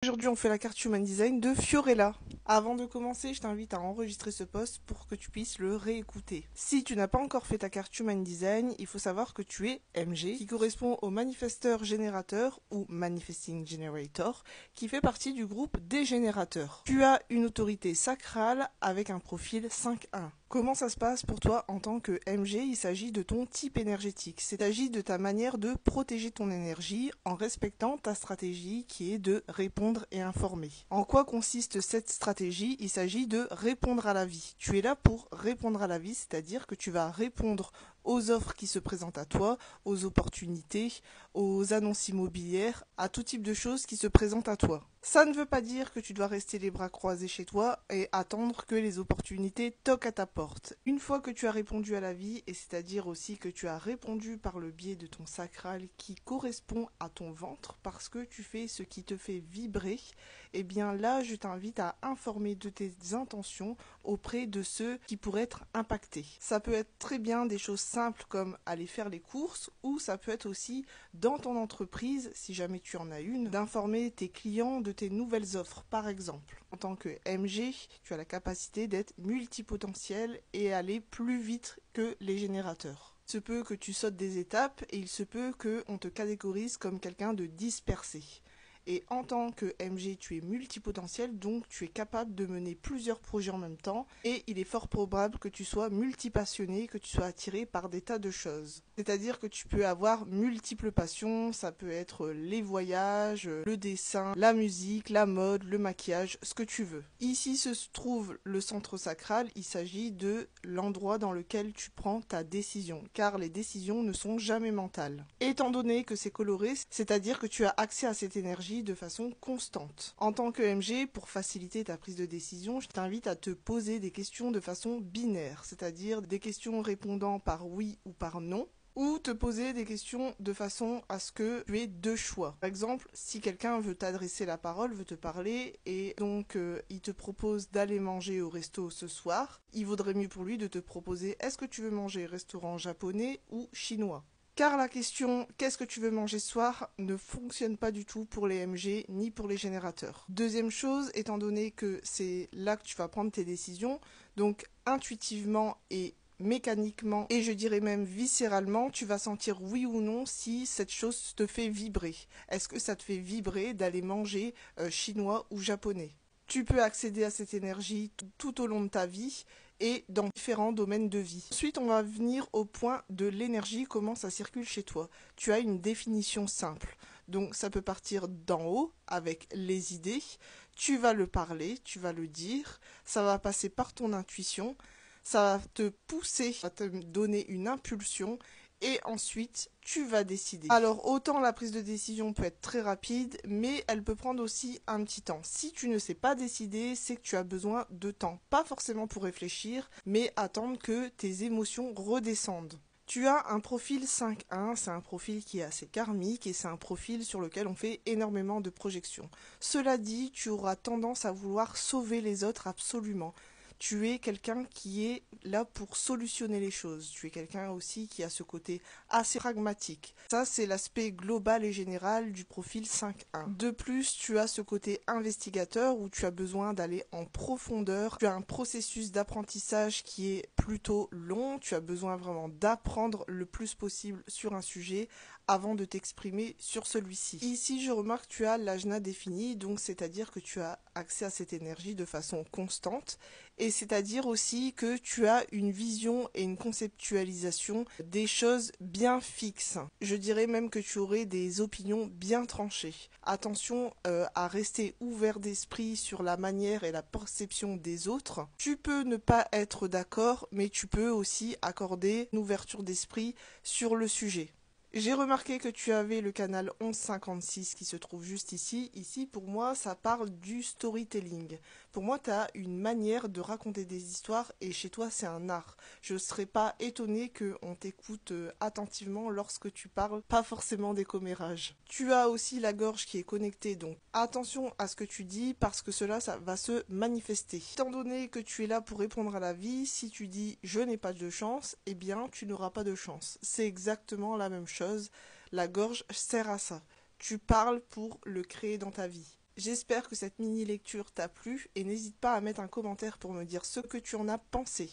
Aujourd'hui, on fait la carte Human Design de Fiorella. Avant de commencer, je t'invite à enregistrer ce post pour que tu puisses le réécouter. Si tu n'as pas encore fait ta carte Human Design, il faut savoir que tu es MG, qui correspond au manifesteur générateur ou Manifesting Generator, qui fait partie du groupe des générateurs. Tu as une autorité sacrale avec un profil 5-1. Comment ça se passe pour toi en tant que MG? Il s'agit de ton type énergétique. Il s'agit de ta manière de protéger ton énergie en respectant ta stratégie qui est de répondre et informer. En quoi consiste cette stratégie? Il s'agit de répondre à la vie. Tu es là pour répondre à la vie, c'est-à-dire que tu vas répondre aux offres qui se présentent à toi, aux opportunités, aux annonces immobilières, à tout type de choses qui se présentent à toi. Ça ne veut pas dire que tu dois rester les bras croisés chez toi et attendre que les opportunités toquent à ta porte. Une fois que tu as répondu à la vie, et c'est-à-dire aussi que tu as répondu par le biais de ton sacral qui correspond à ton ventre parce que tu fais ce qui te fait vibrer, eh bien là je t'invite à informer de tes intentions auprès de ceux qui pourraient être impactés. Ça peut être très bien des choses simples comme aller faire les courses, ou ça peut être aussi dans ton entreprise, si jamais tu en as une, d'informer tes clients de tes nouvelles offres. Par exemple, en tant que MG, tu as la capacité d'être multipotentiel et aller plus vite que les générateurs. Il se peut que tu sautes des étapes et il se peut qu'on te catégorise comme quelqu'un de dispersé. Et en tant que MG, tu es multipotentiel, donc tu es capable de mener plusieurs projets en même temps. Et il est fort probable que tu sois multipassionné, que tu sois attiré par des tas de choses. C'est-à-dire que tu peux avoir multiples passions, ça peut être les voyages, le dessin, la musique, la mode, le maquillage, ce que tu veux. Ici se trouve le centre sacral, il s'agit de l'endroit dans lequel tu prends ta décision, car les décisions ne sont jamais mentales. Étant donné que c'est coloré, c'est-à-dire que tu as accès à cette énergie de façon constante. En tant que MG, pour faciliter ta prise de décision, je t'invite à te poser des questions de façon binaire, c'est-à-dire des questions répondant par oui ou par non, ou te poser des questions de façon à ce que tu aies deux choix. Par exemple, si quelqu'un veut t'adresser la parole, veut te parler, et donc il te propose d'aller manger au resto ce soir, il vaudrait mieux pour lui de te proposer est-ce que tu veux manger restaurant japonais ou chinois? Car la question « qu'est-ce que tu veux manger ce soir ?» ne fonctionne pas du tout pour les MG ni pour les générateurs. Deuxième chose, étant donné que c'est là que tu vas prendre tes décisions, donc intuitivement et mécaniquement, et je dirais même viscéralement, tu vas sentir oui ou non si cette chose te fait vibrer. Est-ce que ça te fait vibrer d'aller manger chinois ou japonais? Tu peux accéder à cette énergie tout au long de ta vie et dans différents domaines de vie. Ensuite, on va venir au point de l'énergie, comment ça circule chez toi. Tu as une définition simple. Donc ça peut partir d'en haut avec les idées, tu vas le parler, tu vas le dire, ça va passer par ton intuition, ça va te pousser, ça va te donner une impulsion et ensuite tu vas décider. Alors autant la prise de décision peut être très rapide, mais elle peut prendre aussi un petit temps. Si tu ne sais pas décider, c'est que tu as besoin de temps. Pas forcément pour réfléchir, mais attendre que tes émotions redescendent. Tu as un profil 5-1, c'est un profil qui est assez karmique et c'est un profil sur lequel on fait énormément de projections. Cela dit, tu auras tendance à vouloir sauver les autres absolument. Tu es quelqu'un qui est là pour solutionner les choses. Tu es quelqu'un aussi qui a ce côté assez pragmatique. Ça, c'est l'aspect global et général du profil 5-1. De plus, tu as ce côté investigateur où tu as besoin d'aller en profondeur. Tu as un processus d'apprentissage qui est plutôt long. Tu as besoin vraiment d'apprendre le plus possible sur un sujet avant de t'exprimer sur celui-ci. Ici, je remarque que tu as l'ajna défini, donc c'est-à-dire que tu as accès à cette énergie de façon constante, et c'est-à-dire aussi que tu as une vision et une conceptualisation des choses bien fixes. Je dirais même que tu aurais des opinions bien tranchées. Attention à rester ouvert d'esprit sur la manière et la perception des autres. Tu peux ne pas être d'accord, mais tu peux aussi accorder une ouverture d'esprit sur le sujet. J'ai remarqué que tu avais le canal 1156 qui se trouve juste ici. Ici, pour moi, ça parle du storytelling. Pour moi, tu as une manière de raconter des histoires et chez toi, c'est un art. Je ne serais pas étonnée qu'on t'écoute attentivement lorsque tu parles, pas forcément des commérages. Tu as aussi la gorge qui est connectée, donc attention à ce que tu dis parce que cela, ça va se manifester. Étant donné que tu es là pour répondre à la vie, si tu dis « je n'ai pas de chance », eh bien, tu n'auras pas de chance. C'est exactement la même chose. La gorge sert à ça. Tu parles pour le créer dans ta vie. J'espère que cette mini lecture t'a plu et n'hésite pas à mettre un commentaire pour me dire ce que tu en as pensé.